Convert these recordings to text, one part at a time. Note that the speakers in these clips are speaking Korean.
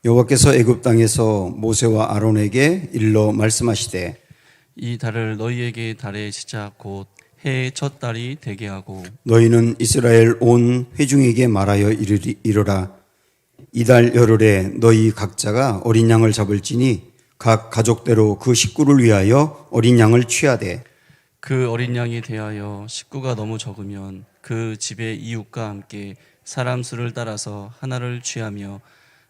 여호와께서 애굽 땅에서 모세와 아론에게 일러 말씀하시되 이 달을 너희에게 달의 시작 곧 해의 첫 달이 되게 하고 너희는 이스라엘 온 회중에게 말하여 이르라. 이달 열흘에 너희 각자가 어린 양을 잡을지니 각 가족대로 그 식구를 위하여 어린 양을 취하되 그 어린 양에 대하여 식구가 너무 적으면 그 집의 이웃과 함께 사람 수를 따라서 하나를 취하며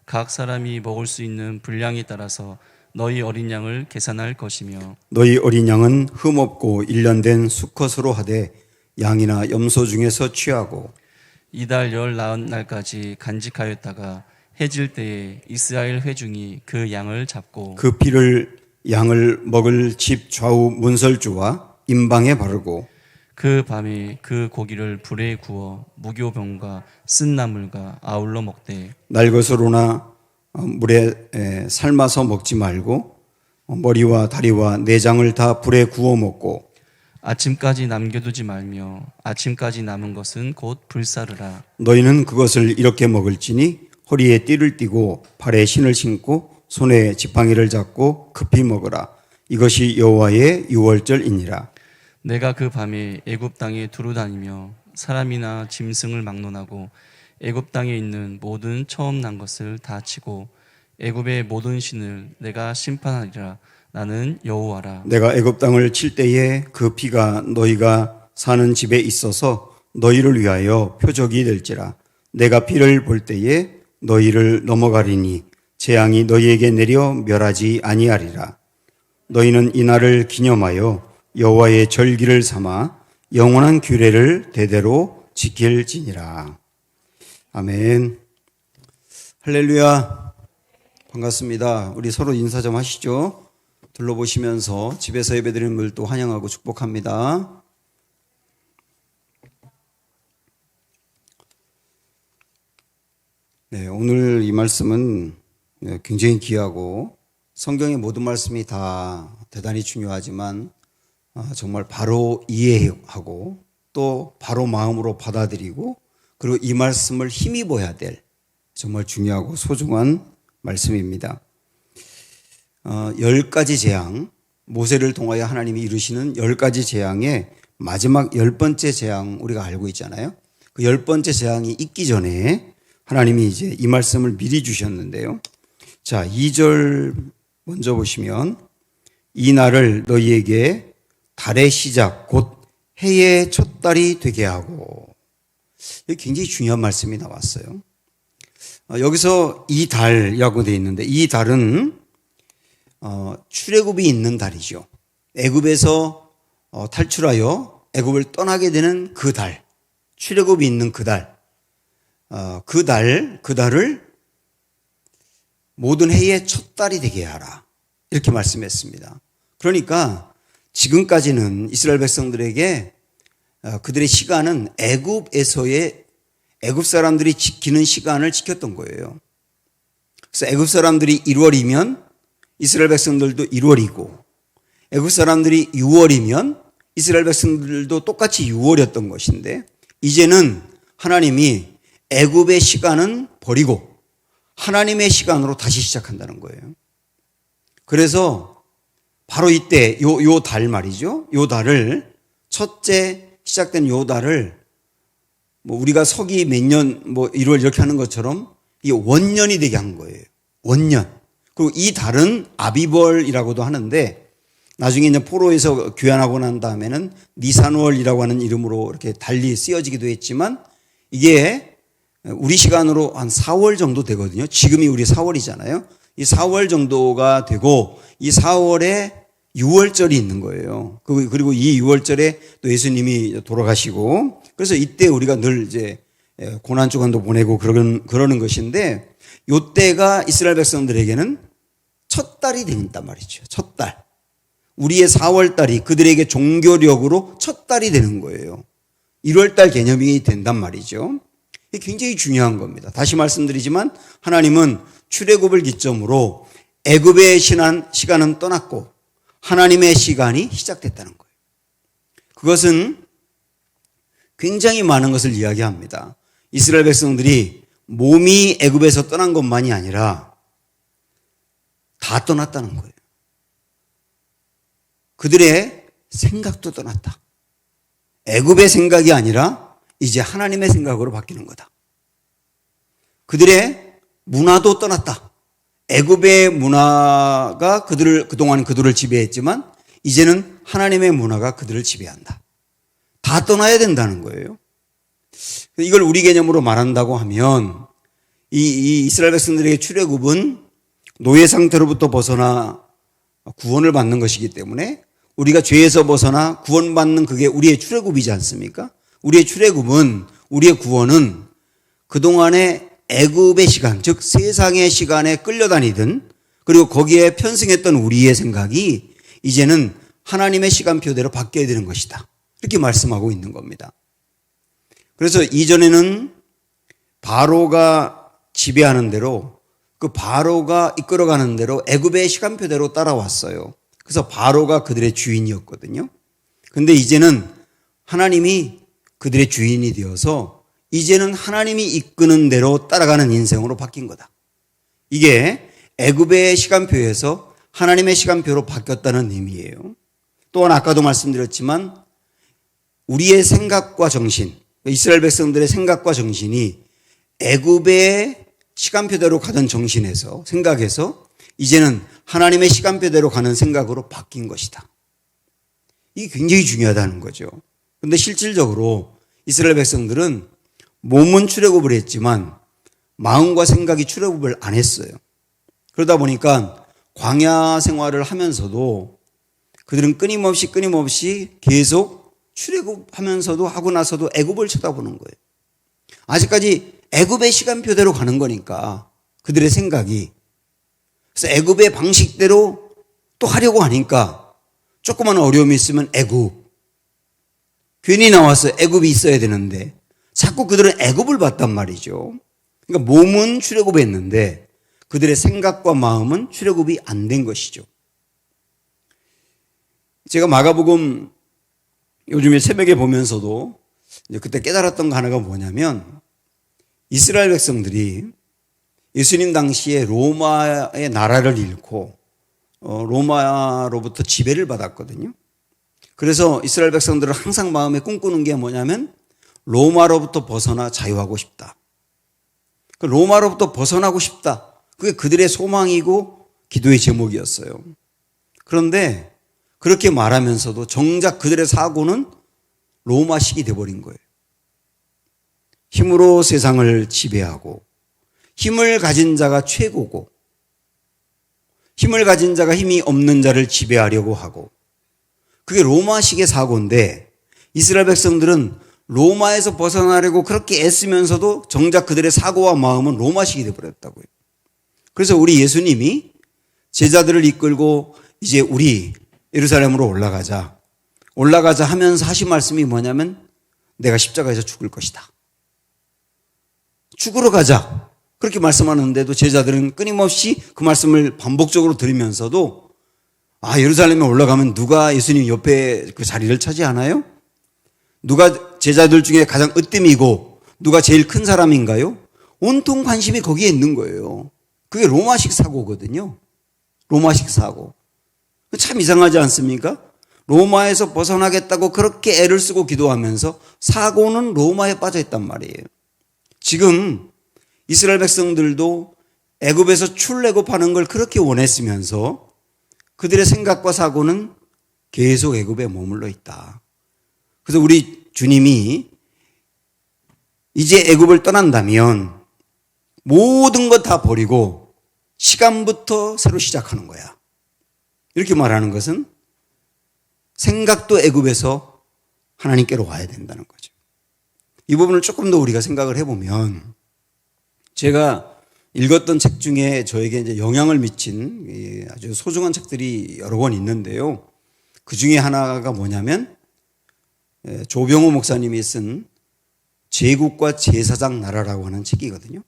각 사람이 먹을 수 있는 분량에 따라서 너희 어린 양을 계산할 것이며 너희 어린 양은 흠없고 1년 된 수컷으로 하되 양이나 염소 중에서 취하고 이달 열 나흔 날까지 간직하였다가 해질 때에 이스라엘 회중이 그 양을 잡고 그 피를 양을 먹을 집 좌우 문설주와 임방에 바르고 그 밤에 그 고기를 불에 구워 무교병과 쓴 나물과 아울러 먹되 날것으로나 물에 삶아서 먹지 말고 머리와 다리와 내장을 다 불에 구워 먹고 아침까지 남겨두지 말며 아침까지 남은 것은 곧 불사르라. 너희는 그것을 이렇게 먹을지니 허리에 띠를 띠고 발에 신을 신고 손에 지팡이를 잡고 급히 먹으라. 이것이 여호와의 유월절이니라. 내가 그 밤에 애굽 땅에 두루 다니며 사람이나 짐승을 막론하고 애굽 땅에 있는 모든 처음 난 것을 다 치고 애굽의 모든 신을 내가 심판하리라. 나는 여호와라. 내가 애굽 땅을 칠 때에 그 피가 너희가 사는 집에 있어서 너희를 위하여 표적이 될지라. 내가 피를 볼 때에 너희를 넘어가리니 재앙이 너희에게 내려 멸하지 아니하리라. 너희는 이날을 기념하여 여호와의 절기를 삼아 영원한 규례를 대대로 지킬지니라. 아멘. 할렐루야. 반갑습니다. 우리 서로 인사 좀 하시죠. 둘러보시면서 집에서 예배드리는 분들 또 환영하고 축복합니다. 네, 오늘 이 말씀은 굉장히 귀하고 성경의 모든 말씀이 다 대단히 중요하지만 정말 바로 이해하고 또 바로 마음으로 받아들이고 그리고 이 말씀을 힘입어야 될 정말 중요하고 소중한 말씀입니다. 10가지 재앙, 모세를 통하여 하나님이 이루시는 10가지 재앙의 마지막 10번째 재앙 우리가 알고 있잖아요. 그 10번째 재앙이 있기 전에 하나님이 이제 이 말씀을 미리 주셨는데요. 자, 2절 먼저 보시면 이 날을 너희에게 달의 시작 곧 해의 첫 달이 되게 하고, 굉장히 중요한 말씀이 나왔어요. 여기서 이 달이라고 되어 있는데 이 달은 출애굽이 있는 달이죠. 애굽에서 탈출하여 애굽을 떠나게 되는 그 달, 출애굽이 있는 그 달, 그 달을 모든 해의 첫 달이 되게 하라 이렇게 말씀했습니다. 그러니까 지금까지는 이스라엘 백성들에게 그들의 시간은 애굽에서의 애굽 사람들이 지키는 시간을 지켰던 거예요. 그래서 애굽 사람들이 1월이면 이스라엘 백성들도 1월이고 애굽 사람들이 6월이면 이스라엘 백성들도 똑같이 6월이었던 것인데 이제는 하나님이 애굽의 시간은 버리고 하나님의 시간으로 다시 시작한다는 거예요. 그래서 바로 이때 요 달 말이죠. 요 달을 첫째 시작된 요 달을 뭐 우리가 서기 몇 년 뭐 1월 이렇게 하는 것처럼 이게 원년이 되게 한 거예요. 원년. 그리고 이 달은 아비벌이라고도 하는데 나중에 이제 포로에서 귀환하고 난 다음에는 니산월이라고 하는 이름으로 이렇게 달리 쓰여지기도 했지만 이게 우리 시간으로 한 4월 정도 되거든요. 지금이 우리 4월이잖아요. 이 4월 정도가 되고 이 4월에 6월절이 있는 거예요. 그리고 이 6월절에 또 예수님이 돌아가시고 그래서 이때 우리가 늘 이제 고난 주간도 보내고 그러는 것인데 요때가 이스라엘 백성들에게는 첫 달이 된단 말이죠. 첫 달. 우리의 4월 달이 그들에게 종교력으로 첫 달이 되는 거예요. 1월 달 개념이 된단 말이죠. 이게 굉장히 중요한 겁니다. 다시 말씀드리지만 하나님은 출애굽을 기점으로 애굽의 시간은 떠났고 하나님의 시간이 시작됐다는 거예요. 그것은 굉장히 많은 것을 이야기합니다. 이스라엘 백성들이 몸이 애굽에서 떠난 것만이 아니라 다 떠났다는 거예요. 그들의 생각도 떠났다. 애굽의 생각이 아니라 이제 하나님의 생각으로 바뀌는 거다. 그들의 문화도 떠났다. 애굽의 문화가 그동안 그들을 지배했지만 이제는 하나님의 문화가 그들을 지배한다. 다 떠나야 된다는 거예요. 이걸 우리 개념으로 말한다고 하면 이 이스라엘 백성들에게 출애굽은 노예 상태로부터 벗어나 구원을 받는 것이기 때문에 우리가 죄에서 벗어나 구원받는 그게 우리의 출애굽이지 않습니까? 우리의 출애굽은, 우리의 구원은 그동안의 애굽의 시간, 즉 세상의 시간에 끌려다니든 그리고 거기에 편승했던 우리의 생각이 이제는 하나님의 시간표대로 바뀌어야 되는 것이다. 이렇게 말씀하고 있는 겁니다. 그래서 이전에는 바로가 지배하는 대로 그 바로가 이끌어가는 대로 애굽의 시간표대로 따라왔어요. 그래서 바로가 그들의 주인이었거든요. 근데 이제는 하나님이 그들의 주인이 되어서 이제는 하나님이 이끄는 대로 따라가는 인생으로 바뀐 거다. 이게 애굽의 시간표에서 하나님의 시간표로 바뀌었다는 의미예요. 또한 아까도 말씀드렸지만 우리의 생각과 정신, 이스라엘 백성들의 생각과 정신이 애굽의 시간표대로 가던 정신에서, 생각에서 이제는 하나님의 시간표대로 가는 생각으로 바뀐 것이다. 이게 굉장히 중요하다는 거죠. 그런데 실질적으로 이스라엘 백성들은 몸은 출애굽을 했지만 마음과 생각이 출애굽을 안 했어요. 그러다 보니까 광야 생활을 하면서도 그들은 끊임없이 계속 출애굽하면서도 하고 나서도 애굽을 쳐다보는 거예요. 아직까지 애굽의 시간표대로 가는 거니까 그들의 생각이. 그래서 애굽의 방식대로 또 하려고 하니까 조그만 어려움이 있으면 애굽. 괜히 나와서 애굽이 있어야 되는데 자꾸 그들은 애굽을 봤단 말이죠. 그러니까 몸은 출애굽했는데 그들의 생각과 마음은 출애굽이 안 된 것이죠. 제가 마가복음 요즘에 새벽에 보면서도 이제 그때 깨달았던 거 하나가 뭐냐면 이스라엘 백성들이 예수님 당시에 로마의 나라를 잃고 로마로부터 지배를 받았거든요. 그래서 이스라엘 백성들은 항상 마음에 꿈꾸는 게 뭐냐면 로마로부터 벗어나 자유하고 싶다. 로마로부터 벗어나고 싶다. 그게 그들의 소망이고 기도의 제목이었어요. 그런데 그렇게 말하면서도 정작 그들의 사고는 로마식이 되어버린 거예요. 힘으로 세상을 지배하고 힘을 가진 자가 최고고 힘을 가진 자가 힘이 없는 자를 지배하려고 하고 그게 로마식의 사고인데 이스라엘 백성들은 로마에서 벗어나려고 그렇게 애쓰면서도 정작 그들의 사고와 마음은 로마식이 되어버렸다고요. 그래서 우리 예수님이 제자들을 이끌고 이제 우리 예루살렘으로 올라가자 하면서 하신 말씀이 뭐냐면 내가 십자가에서 죽을 것이다. 죽으러 가자. 그렇게 말씀하는데도 제자들은 끊임없이 그 말씀을 반복적으로 들으면서도 예루살렘에 올라가면 누가 예수님 옆에 그 자리를 차지하나요? 누가 제자들 중에 가장 으뜸이고 누가 제일 큰 사람인가요? 온통 관심이 거기에 있는 거예요. 그게 로마식 사고거든요. 로마식 사고. 참 이상하지 않습니까? 로마에서 벗어나겠다고 그렇게 애를 쓰고 기도하면서 사고는 로마에 빠져 있단 말이에요. 지금 이스라엘 백성들도 애굽에서 출애굽하는 걸 그렇게 원했으면서 그들의 생각과 사고는 계속 애굽에 머물러 있다. 그래서 우리 주님이 이제 애굽을 떠난다면 모든 것 다 버리고 시간부터 새로 시작하는 거야. 이렇게 말하는 것은 생각도 애굽에서 하나님께로 와야 된다는 거죠. 이 부분을 조금 더 우리가 생각을 해보면 제가 읽었던 책 중에 저에게 이제 영향을 미친 아주 소중한 책들이 여러 권 있는데요. 그 중에 하나가 뭐냐면 조병호 목사님이 쓴 제국과 제사장 나라라고 하는 책이거든요.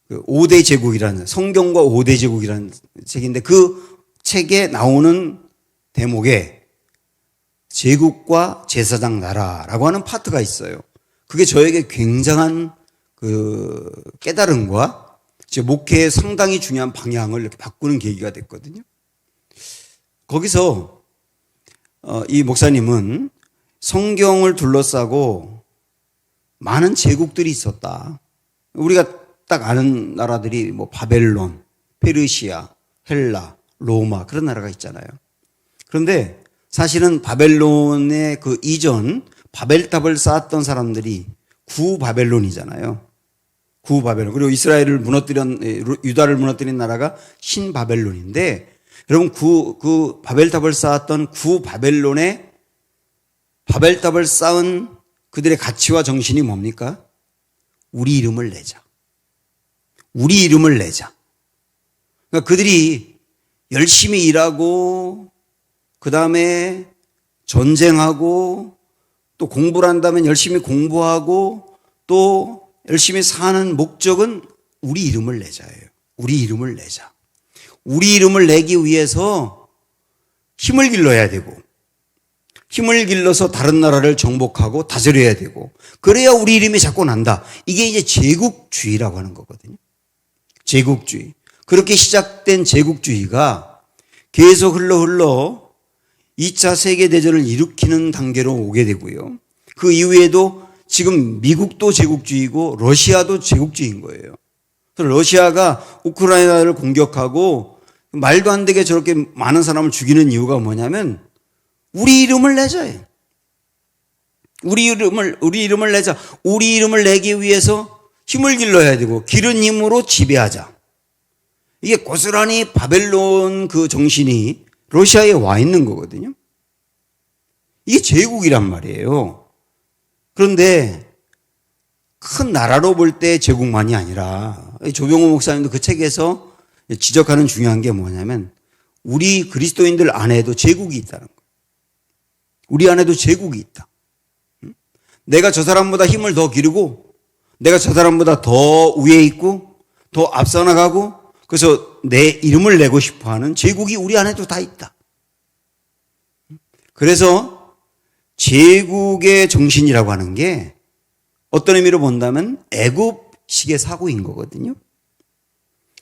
5대 제국이라는, 성경과 5대 제국이라는 책인데 그 책에 나오는 대목에 제국과 제사장 나라라고 하는 파트가 있어요. 그게 저에게 굉장한 그 깨달음과 제 목회에 상당히 중요한 방향을 이렇게 바꾸는 계기가 됐거든요. 거기서 이 목사님은 성경을 둘러싸고 많은 제국들이 있었다. 우리가 딱 아는 나라들이 뭐 바벨론, 페르시아, 헬라, 로마 그런 나라가 있잖아요. 그런데 사실은 바벨론의 그 이전 바벨탑을 쌓았던 사람들이 구바벨론이잖아요. 구바벨론. 그리고 이스라엘을 유다를 무너뜨린 나라가 신바벨론인데, 여러분 그 바벨탑을 쌓았던 구바벨론의 바벨탑을 쌓은 그들의 가치와 정신이 뭡니까? 우리 이름을 내자. 우리 이름을 내자. 그러니까 그들이 열심히 일하고 그 다음에 전쟁하고 또 공부를 한다면 열심히 공부하고 또 열심히 사는 목적은 우리 이름을 내자예요. 우리 이름을 내자. 우리 이름을 내기 위해서 힘을 길러야 되고, 힘을 길러서 다른 나라를 정복하고 다스려야 되고, 그래야 우리 이름이 자꾸 난다. 이게 이제 제국주의라고 하는 거거든요. 제국주의. 그렇게 시작된 제국주의가 계속 흘러 2차 세계대전을 일으키는 단계로 오게 되고요. 그 이후에도 지금 미국도 제국주의고 러시아도 제국주의인 거예요. 그래서 러시아가 우크라이나를 공격하고 말도 안 되게 저렇게 많은 사람을 죽이는 이유가 뭐냐면 우리 이름을 내자예요. 우리 이름을 내자. 우리 이름을 내기 위해서 힘을 길러야 되고 기른 힘으로 지배하자. 이게 고스란히 바벨론 그 정신이 러시아에 와 있는 거거든요. 이게 제국이란 말이에요. 그런데 큰 나라로 볼 때 제국만이 아니라 조병호 목사님도 그 책에서 지적하는 중요한 게 뭐냐면 우리 그리스도인들 안에도 제국이 있다는 거예요. 우리 안에도 제국이 있다. 내가 저 사람보다 힘을 더 기르고 내가 저 사람보다 더 위에 있고 더 앞서 나가고 그래서 내 이름을 내고 싶어하는 제국이 우리 안에도 다 있다. 그래서 제국의 정신이라고 하는 게 어떤 의미로 본다면 애굽식의 사고인 거거든요.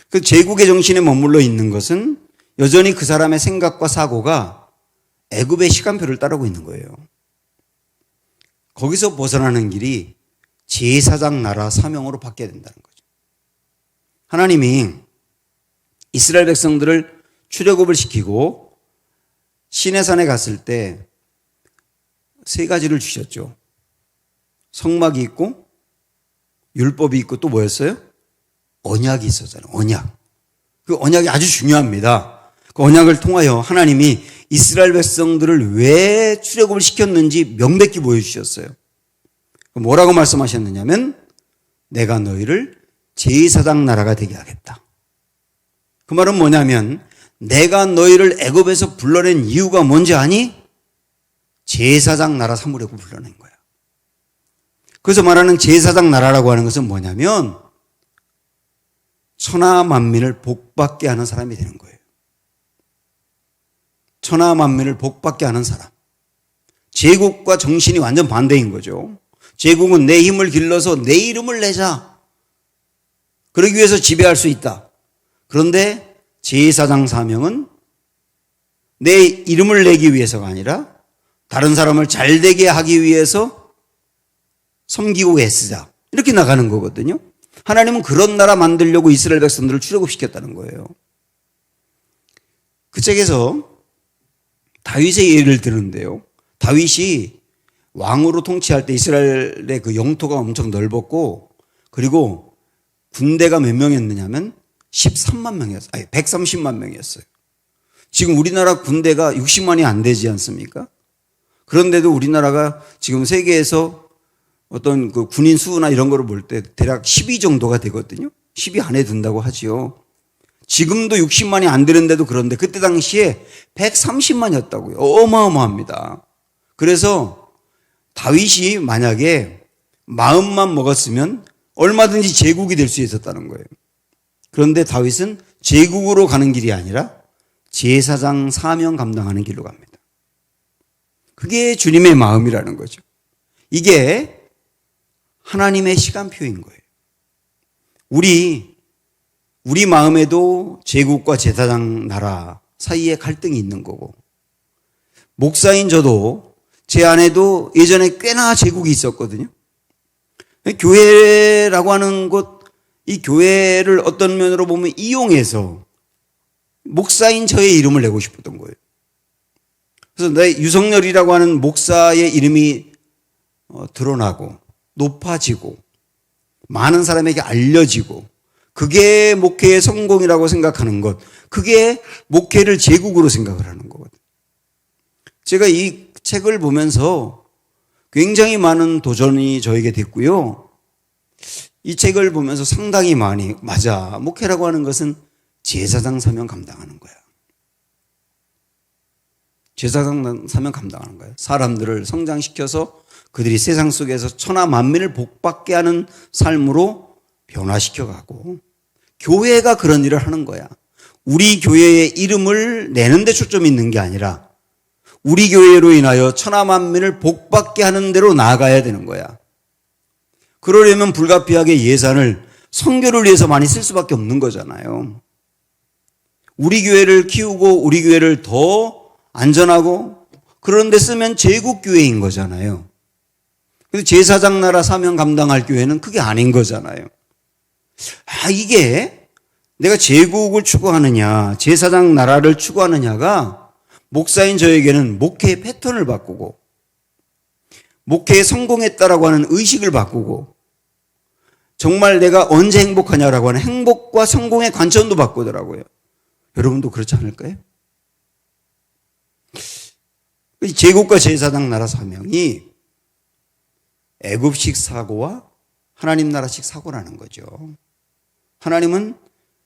그 제국의 정신에 머물러 있는 것은 여전히 그 사람의 생각과 사고가 애굽의 시간표를 따르고 있는 거예요. 거기서 벗어나는 길이 제사장 나라 사명으로 바뀌어야 된다는 거죠. 하나님이 이스라엘 백성들을 출애굽을 시키고 시내산에 갔을 때 세 가지를 주셨죠. 성막이 있고 율법이 있고 또 뭐였어요? 언약이 있었잖아요. 언약. 그 언약이 아주 중요합니다. 그 언약을 통하여 하나님이 이스라엘 백성들을 왜 출애굽을 시켰는지 명백히 보여주셨어요. 뭐라고 말씀하셨느냐면 내가 너희를 제사장 나라가 되게 하겠다. 그 말은 뭐냐면 내가 너희를 애굽에서 불러낸 이유가 뭔지 아니? 제사장 나라 삼으려고 불러낸 거야. 그래서 말하는 제사장 나라라고 하는 것은 뭐냐면 천하 만민을 복받게 하는 사람이 되는 거예요. 천하 만민을 복받게 하는 사람. 제국과 정신이 완전 반대인 거죠. 제국은 내 힘을 길러서 내 이름을 내자. 그러기 위해서 지배할 수 있다. 그런데 제사장 사명은 내 이름을 내기 위해서가 아니라 다른 사람을 잘되게 하기 위해서 섬기고 애쓰자. 이렇게 나가는 거거든요. 하나님은 그런 나라 만들려고 이스라엘 백성들을 출애굽시켰다는 거예요. 그 책에서 다윗의 예를 드는데요. 다윗이 왕으로 통치할 때 이스라엘의 그 영토가 엄청 넓었고 그리고 군대가 몇 명이었느냐면 13만 명이었어요. 아니 130만 명이었어요. 지금 우리나라 군대가 60만이 안 되지 않습니까? 그런데도 우리나라가 지금 세계에서 어떤 그 군인 수나 이런 거를 볼 때 대략 10위 정도가 되거든요. 10위 안에 든다고 하지요. 지금도 60만이 안 되는데도 그런데 그때 당시에 130만이었다고요. 어마어마합니다. 그래서 다윗이 만약에 마음만 먹었으면 얼마든지 제국이 될 수 있었다는 거예요. 그런데 다윗은 제국으로 가는 길이 아니라 제사장 사명 감당하는 길로 갑니다. 그게 주님의 마음이라는 거죠. 이게 하나님의 시간표인 거예요. 우리 우리 마음에도 제국과 제사장 나라 사이에 갈등이 있는 거고, 목사인 저도 제 안에도 예전에 꽤나 제국이 있었거든요. 교회라고 하는 곳, 이 교회를 어떤 면으로 보면 이용해서 목사인 저의 이름을 내고 싶었던 거예요. 그래서 내 유석열이라고 하는 목사의 이름이 드러나고 높아지고 많은 사람에게 알려지고, 그게 목회의 성공이라고 생각하는 것, 그게 목회를 제국으로 생각을 하는 거거든요. 제가 이 책을 보면서 굉장히 많은 도전이 저에게 됐고요. 이 책을 보면서 상당히 많이, 맞아, 목회라고 하는 것은 제사장 사명 감당하는 거야. 제사장 사명 감당하는 거예요. 사람들을 성장시켜서 그들이 세상 속에서 천하 만민을 복받게 하는 삶으로 변화시켜가고, 교회가 그런 일을 하는 거야. 우리 교회의 이름을 내는 데 초점이 있는 게 아니라 우리 교회로 인하여 천하 만민을 복받게 하는 데로 나아가야 되는 거야. 그러려면 불가피하게 예산을 선교를 위해서 많이 쓸 수밖에 없는 거잖아요. 우리 교회를 키우고 우리 교회를 더 안전하고 그런 데 쓰면 제국교회인 거잖아요. 근데 제사장 나라 사명 감당할 교회는 그게 아닌 거잖아요. 이게 내가 제국을 추구하느냐, 제사장 나라를 추구하느냐가 목사인 저에게는 목회의 패턴을 바꾸고, 목회에 성공했다라고 하는 의식을 바꾸고, 정말 내가 언제 행복하냐라고 하는 행복과 성공의 관점도 바꾸더라고요. 여러분도 그렇지 않을까요? 제국과 제사장 나라 사명이 애굽식 사고와 하나님 나라식 사고라는 거죠. 하나님은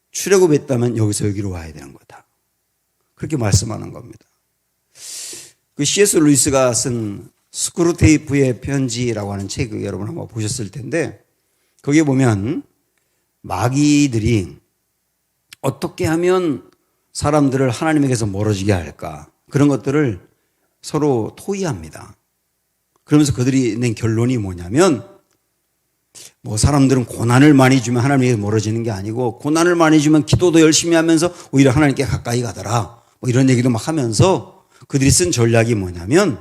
출애굽했다면 여기서 여기로 와야 되는 거다. 그렇게 말씀하는 겁니다. 그 C.S. 루이스가 쓴 스크루테이프의 편지라고 하는 책을 여러분 한번 보셨을 텐데, 거기에 보면 마귀들이 어떻게 하면 사람들을 하나님에게서 멀어지게 할까, 그런 것들을 서로 토의합니다. 그러면서 그들이 낸 결론이 뭐냐면, 사람들은 고난을 많이 주면 하나님에게 멀어지는 게 아니고, 고난을 많이 주면 기도도 열심히 하면서 오히려 하나님께 가까이 가더라, 이런 얘기도 막 하면서 그들이 쓴 전략이 뭐냐면,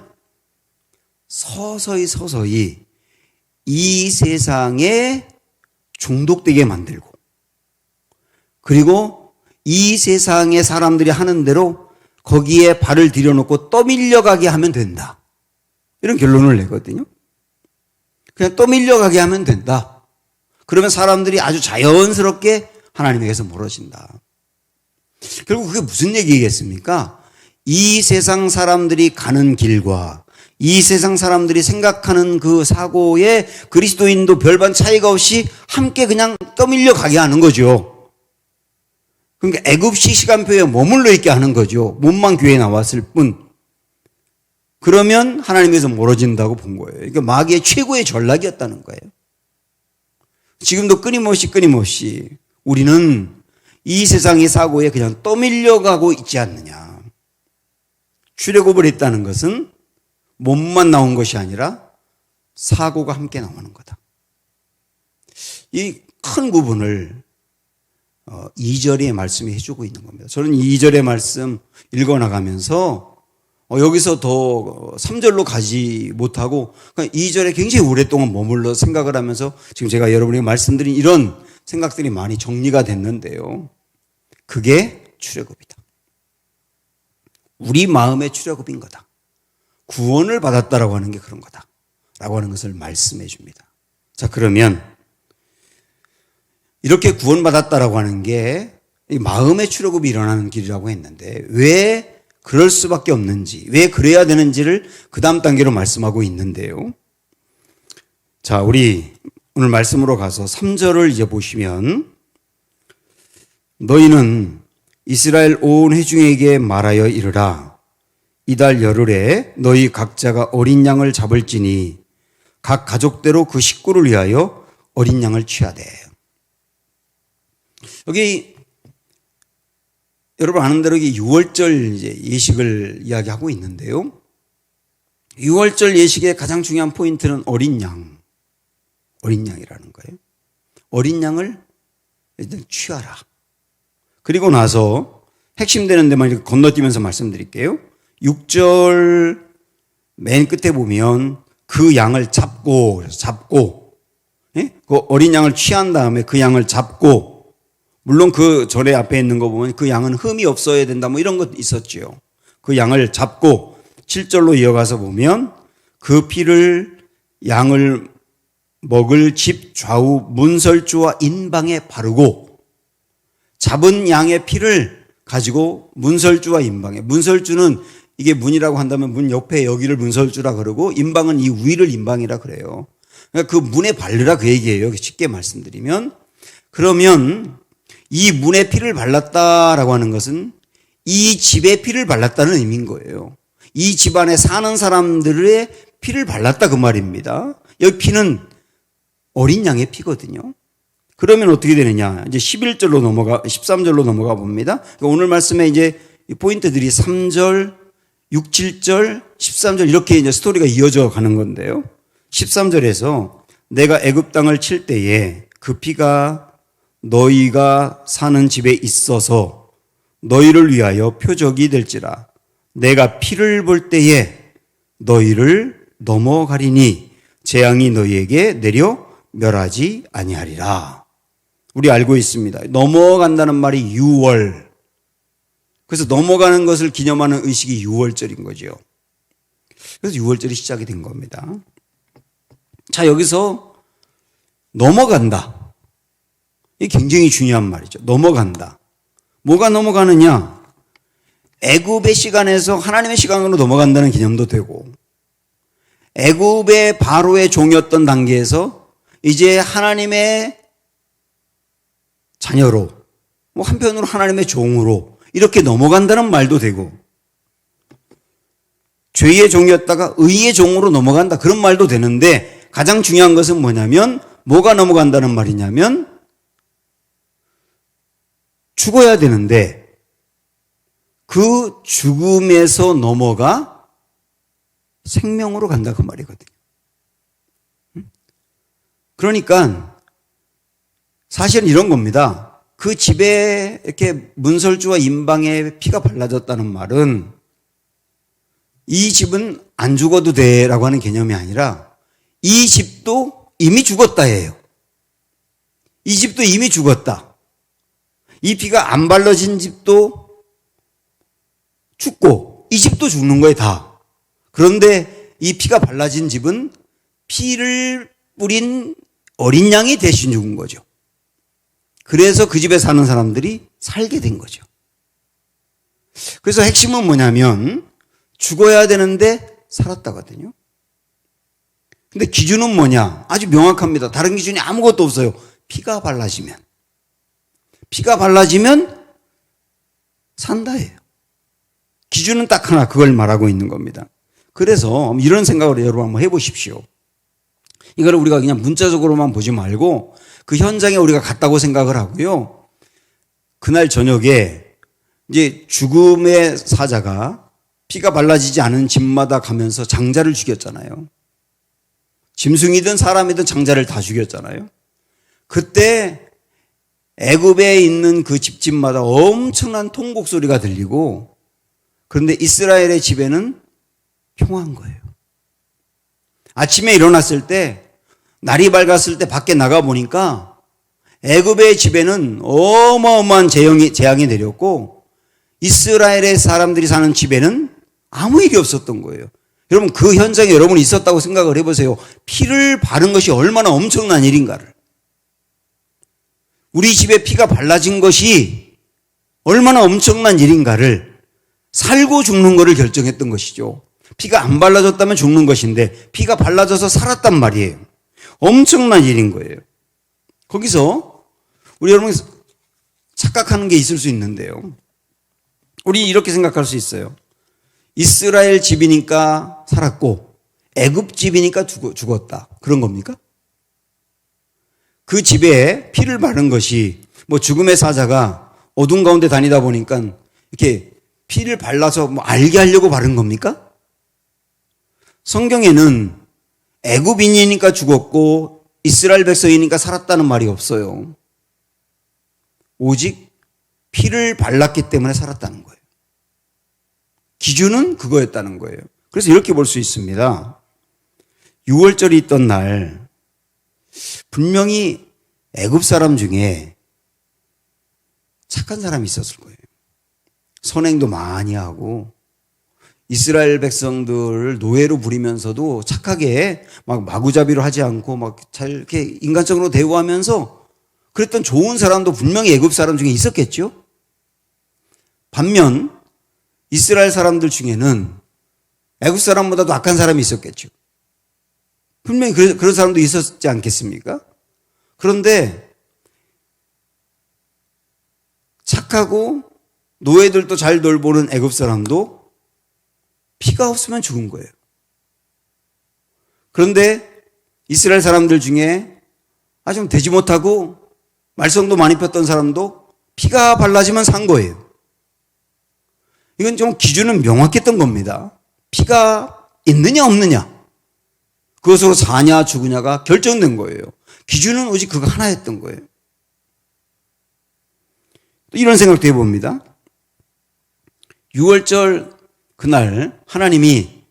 서서히 이 세상에 중독되게 만들고, 그리고 이 세상의 사람들이 하는 대로 거기에 발을 들여놓고 떠밀려가게 하면 된다, 이런 결론을 내거든요. 그냥 떠밀려가게 하면 된다. 그러면 사람들이 아주 자연스럽게 하나님에게서 멀어진다. 결국 그게 무슨 얘기겠습니까? 이 세상 사람들이 가는 길과 이 세상 사람들이 생각하는 그 사고에 그리스도인도 별반 차이가 없이 함께 그냥 떠밀려 가게 하는 거죠. 그러니까 애굽식 시간표에 머물러 있게 하는 거죠. 몸만 교회에 나왔을 뿐. 그러면 하나님에서 멀어진다고 본 거예요. 그러니까 마귀의 최고의 전략이었다는 거예요. 지금도 끊임없이 우리는 이 세상의 사고에 그냥 떠밀려가고 있지 않느냐. 출애굽을 했다는 것은 몸만 나온 것이 아니라 사고가 함께 나오는 거다. 이 큰 구분을 2절의 말씀이 해주고 있는 겁니다. 저는 2절의 말씀 읽어나가면서 여기서 더 3절로 가지 못하고 2절에 굉장히 오랫동안 머물러 생각을 하면서 지금 제가 여러분에게 말씀드린 이런 생각들이 많이 정리가 됐는데요. 그게 출애굽이다. 우리 마음의 출애굽인 거다. 구원을 받았다라고 하는 게 그런 거다 라고 하는 것을 말씀해 줍니다. 자, 그러면 이렇게 구원받았다라고 하는 게 마음의 출애굽이 일어나는 길이라고 했는데, 왜 그럴 수밖에 없는지, 왜 그래야 되는지를 그 다음 단계로 말씀하고 있는데요. 자, 우리 오늘 말씀으로 가서 3절을 이제 보시면, 너희는 이스라엘 온 회중에게 말하여 이르라. 이달 열흘에 너희 각자가 어린 양을 잡을지니 각 가족대로 그 식구를 위하여 어린 양을 취하되. 여기 여러분 아는 대로 6월절 이제 예식을 이야기하고 있는데요. 6월절 예식의 가장 중요한 포인트는 어린 양이라는 거예요. 어린 양을 일단 취하라. 그리고 나서 핵심 되는 데만 이렇게 건너뛰면서 말씀드릴게요. 6절 맨 끝에 보면 그 양을 잡고 예? 그 어린 양을 취한 다음에 그 양을 잡고, 물론 그 절에 앞에 있는 거 보면 그 양은 흠이 없어야 된다 뭐 이런 것 있었지요. 그 양을 잡고 7절로 이어가서 보면 그 피를 양을 먹을 집 좌우 문설주와 인방에 바르고, 잡은 양의 피를 가지고 문설주와 인방에, 문설주는 이게 문이라고 한다면 문 옆에 여기를 문설주라 그러고, 인방은 이 위를 인방이라 그래요. 그러니까 그 문에 바르라 그 얘기예요. 쉽게 말씀드리면. 그러면 이 문에 피를 발랐다라고 하는 것은 이 집에 피를 발랐다는 의미인 거예요. 이 집안에 사는 사람들의 피를 발랐다 그 말입니다. 여기 피는 어린 양의 피거든요. 그러면 어떻게 되느냐? 이제 13절로 넘어가 봅니다. 그러니까 오늘 말씀에 이제 포인트들이 3절, 6, 7절, 13절 이렇게 이제 스토리가 이어져 가는 건데요. 13절에서 내가 애굽 땅을 칠 때에 그 피가 너희가 사는 집에 있어서 너희를 위하여 표적이 될지라. 내가 피를 볼 때에 너희를 넘어가리니 재앙이 너희에게 내려 멸하지 아니하리라. 우리 알고 있습니다. 넘어간다는 말이 유월. 그래서 넘어가는 것을 기념하는 의식이 유월절인 거죠. 그래서 유월절이 시작이 된 겁니다. 자, 여기서 넘어간다. 이게 굉장히 중요한 말이죠. 넘어간다. 뭐가 넘어가느냐? 애굽의 시간에서 하나님의 시간으로 넘어간다는 개념도 되고, 애굽의 바로의 종이었던 단계에서 이제 하나님의 자녀로, 뭐 한편으로 하나님의 종으로 이렇게 넘어간다는 말도 되고, 죄의 종이었다가 의의 종으로 넘어간다 그런 말도 되는데, 가장 중요한 것은 뭐냐면, 뭐가 넘어간다는 말이냐면 죽어야 되는데 그 죽음에서 넘어가 생명으로 간다 그 말이거든요. 그러니까 사실은 이런 겁니다. 그 집에 이렇게 문설주와 인방에 피가 발라졌다는 말은 이 집은 안 죽어도 돼라고 하는 개념이 아니라 이 집도 이미 죽었다예요. 이 집도 이미 죽었다. 이 피가 안 발라진 집도 죽고 이 집도 죽는 거예요 다. 그런데 이 피가 발라진 집은 피를 뿌린 어린 양이 대신 죽은 거죠. 그래서 그 집에 사는 사람들이 살게 된 거죠. 그래서 핵심은 뭐냐면 죽어야 되는데 살았다거든요. 근데 기준은 뭐냐? 아주 명확합니다. 다른 기준이 아무것도 없어요. 피가 발라지면. 피가 발라지면 산다예요. 기준은 딱 하나, 그걸 말하고 있는 겁니다. 그래서 이런 생각을 여러분 한번 해보십시오. 이걸 우리가 그냥 문자적으로만 보지 말고 그 현장에 우리가 갔다고 생각을 하고요. 그날 저녁에 이제 죽음의 사자가 피가 발라지지 않은 집마다 가면서 장자를 죽였잖아요. 짐승이든 사람이든 장자를 다 죽였잖아요. 그때 애굽에 있는 그 집집마다 엄청난 통곡 소리가 들리고, 그런데 이스라엘의 집에는 평화한 거예요. 아침에 일어났을 때, 날이 밝았을 때 밖에 나가 보니까 애굽의 집에는 어마어마한 재앙이 내렸고, 이스라엘의 사람들이 사는 집에는 아무 일이 없었던 거예요. 여러분, 그 현장에 여러분이 있었다고 생각을 해보세요. 피를 바른 것이 얼마나 엄청난 일인가를. 우리 집에 피가 발라진 것이 얼마나 엄청난 일인가를, 살고 죽는 것을 결정했던 것이죠. 피가 안 발라졌다면 죽는 것인데 피가 발라져서 살았단 말이에요. 엄청난 일인 거예요. 거기서 우리 여러분이 착각하는 게 있을 수 있는데요. 우리 이렇게 생각할 수 있어요. 이스라엘 집이니까 살았고 애굽 집이니까 죽었다. 그런 겁니까? 그 집에 피를 바른 것이 뭐 죽음의 사자가 어둠 가운데 다니다 보니까 이렇게 피를 발라서 뭐 알게 하려고 바른 겁니까? 성경에는 애굽인이니까 죽었고 이스라엘 백성이니까 살았다는 말이 없어요. 오직 피를 발랐기 때문에 살았다는 거예요. 기준은 그거였다는 거예요. 그래서 이렇게 볼 수 있습니다. 6월절이 있던 날 분명히 애굽 사람 중에 착한 사람이 있었을 거예요. 선행도 많이 하고 이스라엘 백성들을 노예로 부리면서도 착하게 막 마구잡이로 하지 않고 막 잘 이렇게 인간적으로 대우하면서 그랬던 좋은 사람도 분명히 애굽 사람 중에 있었겠죠. 반면 이스라엘 사람들 중에는 애굽 사람보다도 악한 사람이 있었겠죠. 분명히 그런 사람도 있었지 않겠습니까? 그런데 착하고 노예들도 잘 돌보는 애굽 사람도 피가 없으면 죽은 거예요. 그런데 이스라엘 사람들 중에 아주 되지 못하고 말썽도 많이 폈던 사람도 피가 발라지면 산 거예요. 이건 좀 기준은 명확했던 겁니다. 피가 있느냐 없느냐 그것으로 사냐 죽으냐가 결정된 거예요. 기준은 오직 그거 하나였던 거예요. 또 이런 생각도 해봅니다. 6월절 그날 하나님이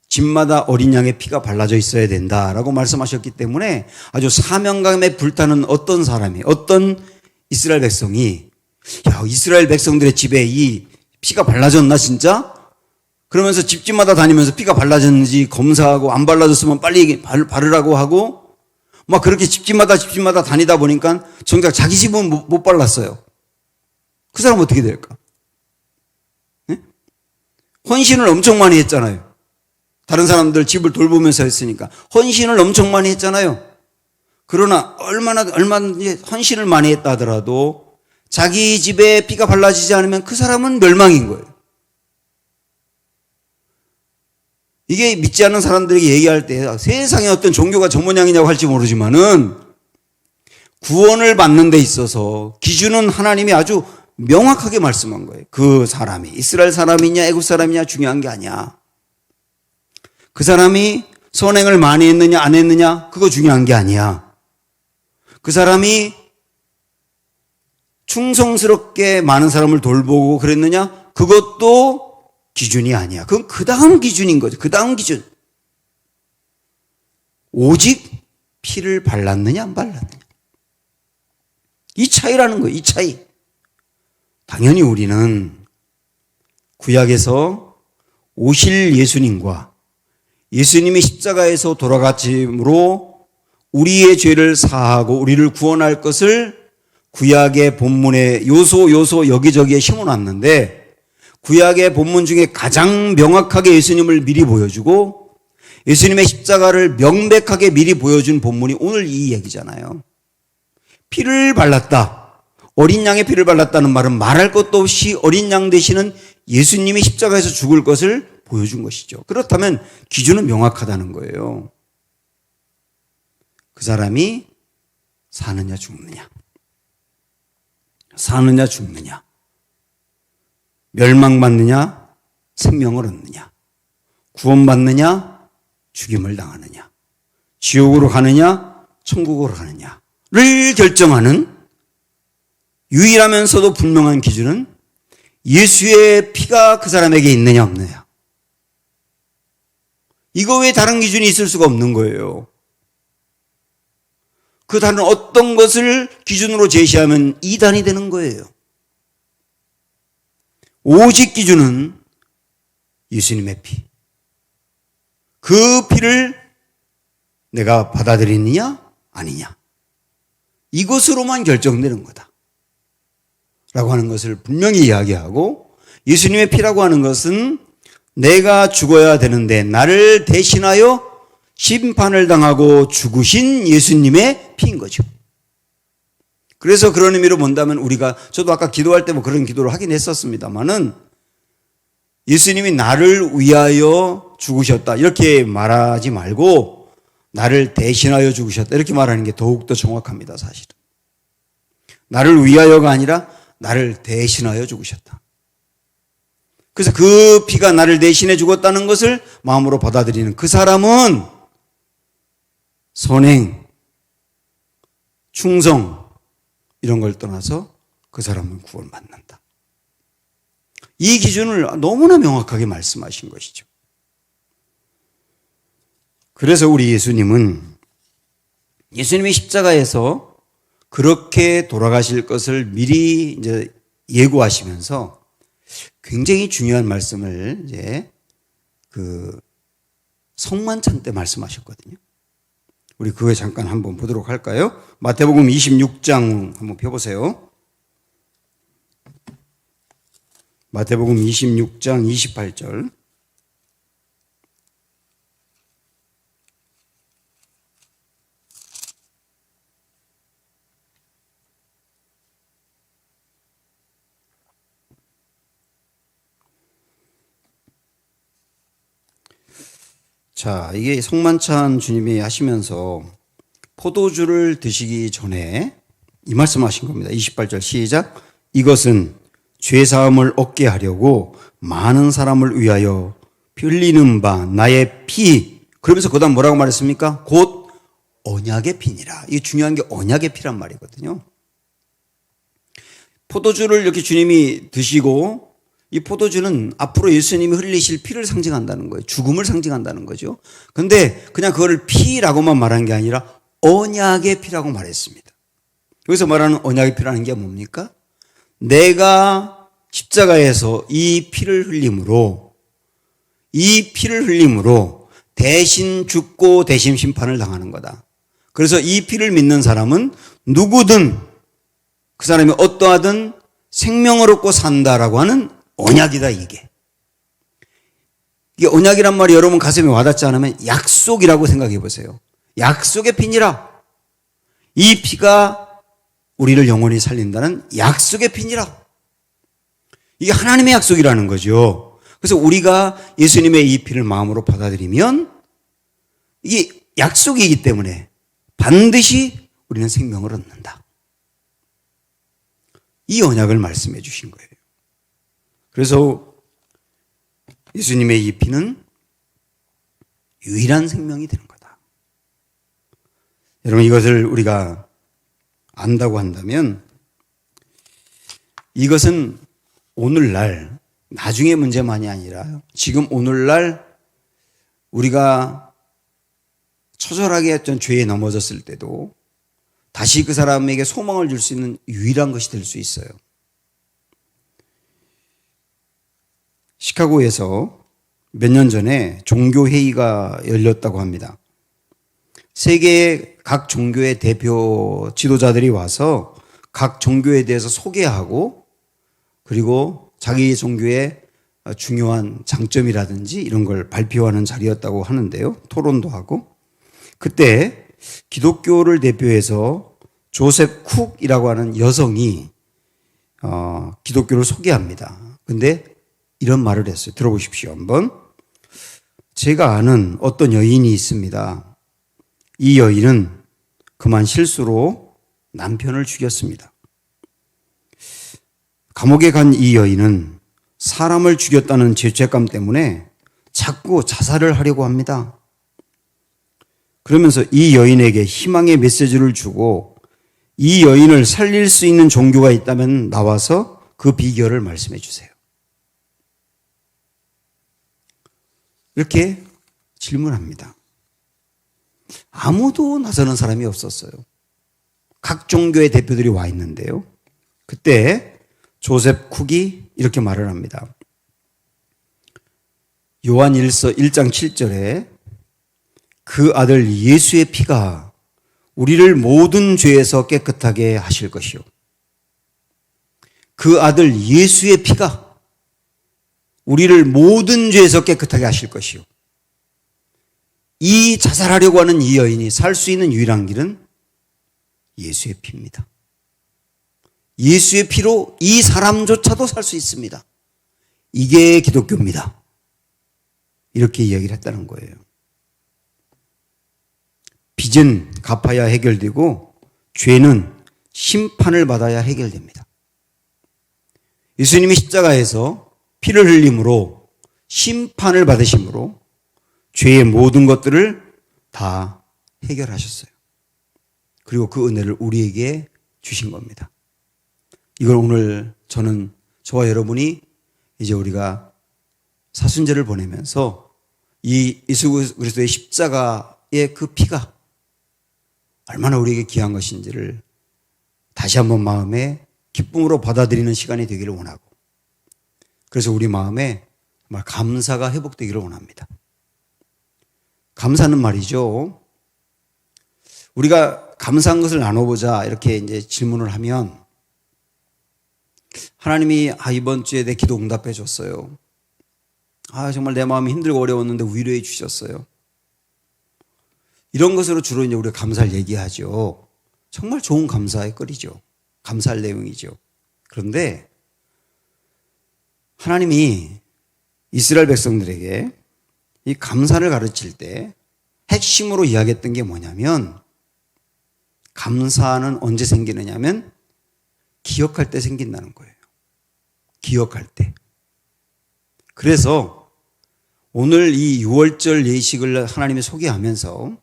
집마다 어린 양의 피가 발라져 있어야 된다라고 말씀하셨기 때문에 아주 사명감에 불타는 어떤 사람이, 어떤 이스라엘 백성이 야, 이스라엘 백성들의 집에 이 피가 발라졌나 진짜? 그러면서 집집마다 다니면서 피가 발라졌는지 검사하고 안 발라졌으면 빨리 바르라고 하고 막 그렇게 집집마다 다니다 보니까 정작 자기 집은 못 발랐어요. 그 사람 어떻게 될까? 네? 헌신을 엄청 많이 했잖아요. 다른 사람들 집을 돌보면서 했으니까 헌신을 엄청 많이 했잖아요. 그러나 얼마든지 헌신을 많이 했다 하더라도 자기 집에 피가 발라지지 않으면 그 사람은 멸망인 거예요. 이게 믿지 않는 사람들에게 얘기할 때 세상에 어떤 종교가 저 모양이냐고 할지 모르지만은 구원을 받는 데 있어서 기준은 하나님이 아주 명확하게 말씀한 거예요. 그 사람이 이스라엘 사람이냐 애굽 사람이냐 중요한 게 아니야. 그 사람이 선행을 많이 했느냐 안 했느냐 그거 중요한 게 아니야. 그 사람이 충성스럽게 많은 사람을 돌보고 그랬느냐 그것도 기준이 아니야. 그건 그 다음 기준인 거죠. 그 다음 기준. 오직 피를 발랐느냐 안 발랐느냐. 이 차이라는 거예요. 이 차이. 당연히 우리는 구약에서 오실 예수님과 예수님이 십자가에서 돌아가심으로 우리의 죄를 사하고 우리를 구원할 것을 구약의 본문에 요소 여기저기에 심어놨는데 구약의 본문 중에 가장 명확하게 예수님을 미리 보여주고 예수님의 십자가를 명백하게 미리 보여준 본문이 오늘 이 얘기잖아요. 피를 발랐다. 어린 양의 피를 발랐다는 말은 말할 것도 없이 어린 양 되시는 예수님이 십자가에서 죽을 것을 보여준 것이죠. 그렇다면 기준은 명확하다는 거예요. 그 사람이 사느냐 죽느냐. 사느냐 죽느냐. 멸망받느냐 생명을 얻느냐. 구원받느냐 죽임을 당하느냐. 지옥으로 가느냐 천국으로 가느냐를 결정하는 유일하면서도 분명한 기준은 예수의 피가 그 사람에게 있느냐 없느냐. 이거 외에 다른 기준이 있을 수가 없는 거예요. 그 다른 어떤 것을 기준으로 제시하면 이단이 되는 거예요. 오직 기준은 예수님의 피. 그 피를 내가 받아들이느냐 아니냐. 이것으로만 결정되는 거다. 라고 하는 것을 분명히 이야기하고 예수님의 피라고 하는 것은 내가 죽어야 되는데 나를 대신하여 심판을 당하고 죽으신 예수님의 피인 거죠. 그래서 그런 의미로 본다면 저도 아까 기도할 때 뭐 그런 기도를 하긴 했었습니다만은 예수님이 나를 위하여 죽으셨다 이렇게 말하지 말고 나를 대신하여 죽으셨다 이렇게 말하는 게 더욱더 정확합니다. 사실은 나를 위하여가 아니라 나를 대신하여 죽으셨다. 그래서 그 피가 나를 대신해 죽었다는 것을 마음으로 받아들이는 그 사람은 선행, 충성 이런 걸 떠나서 그 사람은 구원받는다. 이 기준을 너무나 명확하게 말씀하신 것이죠. 그래서 우리 예수님이 십자가에서 그렇게 돌아가실 것을 미리 이제 예고하시면서 굉장히 중요한 말씀을 이제 그 성만찬 때 말씀하셨거든요. 우리 그거 잠깐 한번 보도록 할까요? 마태복음 26장 한번 펴보세요. 마태복음 26장 28절. 자, 이게 성만찬 주님이 하시면서 포도주를 드시기 전에 이 말씀하신 겁니다. 28절 시작. 이것은 죄사함을 얻게 하려고 많은 사람을 위하여 흘리는 바 나의 피. 그러면서 그다음 뭐라고 말했습니까? 곧 언약의 피니라. 이게 중요한 게 언약의 피란 말이거든요. 포도주를 이렇게 주님이 드시고 이 포도주는 앞으로 예수님이 흘리실 피를 상징한다는 거예요. 죽음을 상징한다는 거죠. 근데 그냥 그거를 피라고만 말한 게 아니라 언약의 피라고 말했습니다. 여기서 말하는 언약의 피라는 게 뭡니까? 내가 십자가에서 이 피를 흘림으로 대신 죽고 대신 심판을 당하는 거다. 그래서 이 피를 믿는 사람은 누구든 그 사람이 어떠하든 생명을 얻고 산다라고 하는 언약이다, 이게. 이게 언약이란 말이 여러분 가슴에 와닿지 않으면 약속이라고 생각해 보세요. 약속의 피니라. 이 피가 우리를 영원히 살린다는 약속의 피니라. 이게 하나님의 약속이라는 거죠. 그래서 우리가 예수님의 이 피를 마음으로 받아들이면 이게 약속이기 때문에 반드시 우리는 생명을 얻는다. 이 언약을 말씀해 주신 거예요. 그래서 예수님의 이 피는 유일한 생명이 되는 거다. 여러분, 이것을 우리가 안다고 한다면 이것은 오늘날, 나중의 문제만이 아니라 지금 오늘날 우리가 처절하게 했던 죄에 넘어졌을 때도 다시 그 사람에게 소망을 줄 수 있는 유일한 것이 될 수 있어요. 시카고에서 몇 년 전에 종교회의가 열렸다고 합니다. 세계 각 종교의 대표 지도자들이 와서 각 종교에 대해서 소개하고 그리고 자기 종교의 중요한 장점이라든지 이런 걸 발표하는 자리였다고 하는데요. 토론도 하고. 그때 기독교를 대표해서 조셉 쿡이라고 하는 여성이 기독교를 소개합니다. 근데 이런 말을 했어요. 들어보십시오, 한번. 제가 아는 어떤 여인이 있습니다. 이 여인은 그만 실수로 남편을 죽였습니다. 감옥에 간 이 여인은 사람을 죽였다는 죄책감 때문에 자꾸 자살을 하려고 합니다. 그러면서 이 여인에게 희망의 메시지를 주고 이 여인을 살릴 수 있는 종교가 있다면 나와서 그 비결을 말씀해 주세요. 이렇게 질문합니다. 아무도 나서는 사람이 없었어요. 각 종교의 대표들이 와 있는데요. 그때 조셉 쿡이 이렇게 말을 합니다. 요한일서 1장 7절에 그 아들 예수의 피가 우리를 모든 죄에서 깨끗하게 하실 것이요. 그 아들 예수의 피가 우리를 모든 죄에서 깨끗하게 하실 것이요. 이 자살하려고 하는 이 여인이 살 수 있는 유일한 길은 예수의 피입니다. 예수의 피로 이 사람조차도 살 수 있습니다. 이게 기독교입니다. 이렇게 이야기를 했다는 거예요. 빚은 갚아야 해결되고 죄는 심판을 받아야 해결됩니다. 예수님이 십자가에서 피를 흘림으로 심판을 받으심으로 죄의 모든 것들을 다 해결하셨어요. 그리고 그 은혜를 우리에게 주신 겁니다. 이걸 오늘 저와 여러분이 이제 우리가 사순절을 보내면서 이 예수 그리스도의 십자가의 그 피가 얼마나 우리에게 귀한 것인지를 다시 한번 마음에 기쁨으로 받아들이는 시간이 되기를 원하고, 그래서 우리 마음에 정말 감사가 회복되기를 원합니다. 감사는 말이죠, 우리가 감사한 것을 나눠보자 이렇게 이제 질문을 하면, 하나님이 이번 주에 내 기도 응답해 줬어요. 정말 내 마음이 힘들고 어려웠는데 위로해 주셨어요. 이런 것으로 주로 이제 우리가 감사를 얘기하죠. 정말 좋은 감사의 거리죠. 감사할 내용이죠. 그런데 하나님이 이스라엘 백성들에게 이 감사를 가르칠 때 핵심으로 이야기했던 게 뭐냐면, 감사는 언제 생기느냐면 기억할 때 생긴다는 거예요. 기억할 때. 그래서 오늘 이 6월절 예식을 하나님이 소개하면서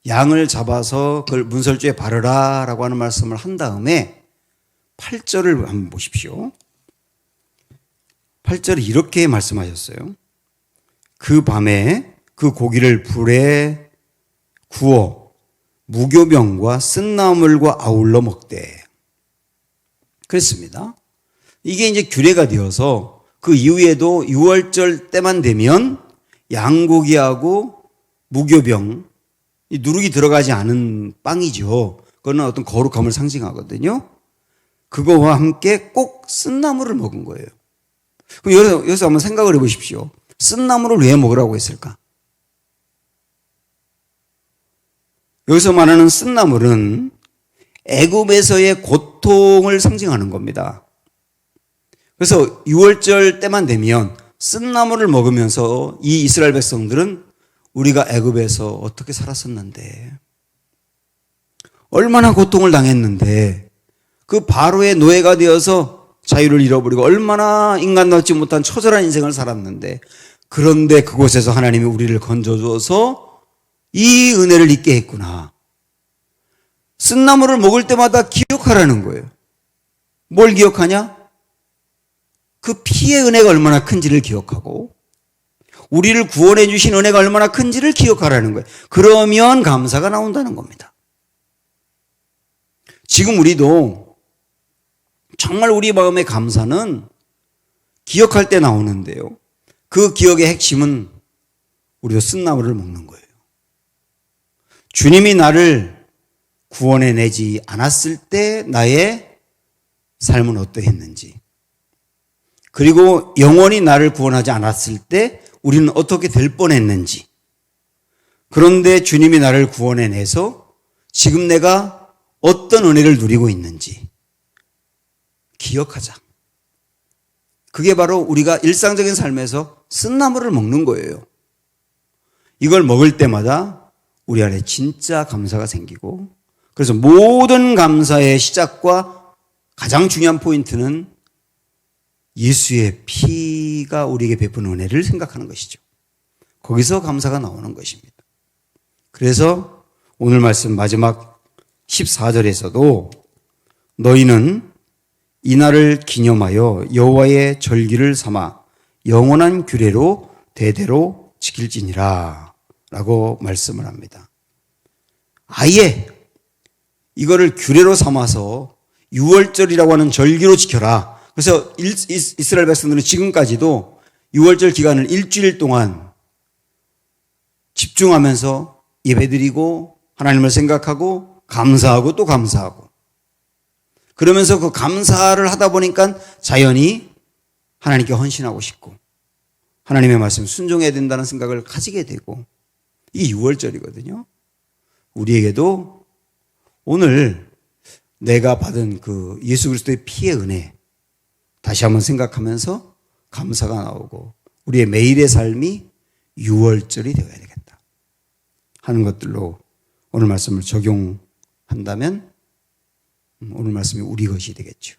양을 잡아서 그걸 문설주에 바르라 라고 하는 말씀을 한 다음에 8절을 한번 보십시오. 8절에 이렇게 말씀하셨어요. 그 밤에 그 고기를 불에 구워 무교병과 쓴나물과 아울러 먹되. 그랬습니다. 이게 이제 규례가 되어서 그 이후에도 6월절 때만 되면 양고기하고 무교병, 이 누룩이 들어가지 않은 빵이죠. 그거는 어떤 거룩함을 상징하거든요. 그거와 함께 꼭 쓴나물을 먹은 거예요. 그럼 여기서 한번 생각을 해보십시오. 쓴나물을 왜 먹으라고 했을까? 여기서 말하는 쓴나물은 애굽에서의 고통을 상징하는 겁니다. 그래서 6월절 때만 되면 쓴나물을 먹으면서 이 이스라엘 백성들은 우리가 애굽에서 어떻게 살았었는데, 얼마나 고통을 당했는데, 그 바로의 노예가 되어서 자유를 잃어버리고 얼마나 인간답지 못한 처절한 인생을 살았는데, 그런데 그곳에서 하나님이 우리를 건져줘서 이 은혜를 잊게 했구나. 쓴나물을 먹을 때마다 기억하라는 거예요. 뭘 기억하냐? 그 피의 은혜가 얼마나 큰지를 기억하고, 우리를 구원해 주신 은혜가 얼마나 큰지를 기억하라는 거예요. 그러면 감사가 나온다는 겁니다. 지금 우리도 정말 우리 마음의 감사는 기억할 때 나오는데요, 그 기억의 핵심은 우리도 쓴나물을 먹는 거예요. 주님이 나를 구원해 내지 않았을 때 나의 삶은 어떠했는지, 그리고 영원히 나를 구원하지 않았을 때 우리는 어떻게 될 뻔했는지, 그런데 주님이 나를 구원해 내서 지금 내가 어떤 은혜를 누리고 있는지 기억하자. 그게 바로 우리가 일상적인 삶에서 쓴나물을 먹는 거예요. 이걸 먹을 때마다 우리 안에 진짜 감사가 생기고, 그래서 모든 감사의 시작과 가장 중요한 포인트는 예수의 피가 우리에게 베푼 은혜를 생각하는 것이죠. 거기서 감사가 나오는 것입니다. 그래서 오늘 말씀 마지막 14절에서도 너희는 이날을 기념하여 여호와의 절기를 삼아 영원한 규례로 대대로 지킬지니라 라고 말씀을 합니다. 아예 이거를 규례로 삼아서 6월절이라고 하는 절기로 지켜라. 그래서 이스라엘 백성들은 지금까지도 6월절 기간을 일주일 동안 집중하면서 예배드리고 하나님을 생각하고 감사하고 또 감사하고, 그러면서 그 감사를 하다 보니까 자연히 하나님께 헌신하고 싶고 하나님의 말씀 순종해야 된다는 생각을 가지게 되고, 이게 6월절이거든요. 우리에게도 오늘 내가 받은 그 예수 그리스도의 피의 은혜 다시 한번 생각하면서 감사가 나오고 우리의 매일의 삶이 6월절이 되어야 되겠다 하는 것들로 오늘 말씀을 적용한다면 오늘 말씀이 우리 것이 되겠죠.